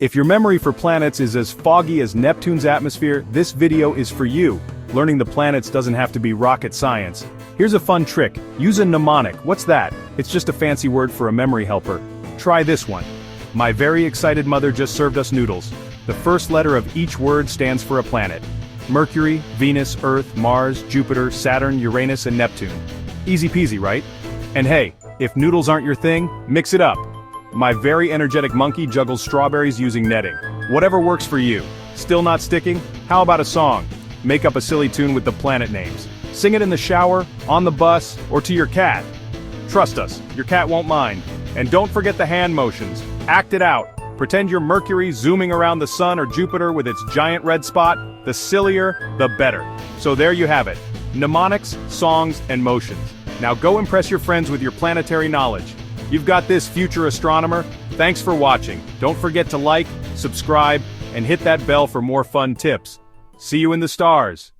If your memory for planets is as foggy as Neptune's atmosphere, this video is for you. Learning the planets doesn't have to be rocket science. Here's a fun trick. Use a mnemonic. What's that? It's just a fancy word for a memory helper. Try this one. My very excited mother just served us noodles. The first letter of each word stands for a planet. Mercury, Venus, Earth, Mars, Jupiter, Saturn, Uranus, and Neptune. Easy peasy, right? And hey, if noodles aren't your thing, mix it up. My very energetic monkey juggles strawberries using netting. Whatever works for you. Still not sticking? How about a song? Make up a silly tune with the planet names. Sing it in the shower, on the bus, or to your cat. Trust us, your cat won't mind. And don't forget the hand motions. Act it out. Pretend you're Mercury zooming around the sun or Jupiter with its giant red spot. The sillier, the better. So there you have it. Mnemonics, songs, and motions. Now go impress your friends with your planetary knowledge. You've got this, future astronomer. Thanks for watching. Don't forget to like, subscribe, and hit that bell for more fun tips. See you in the stars.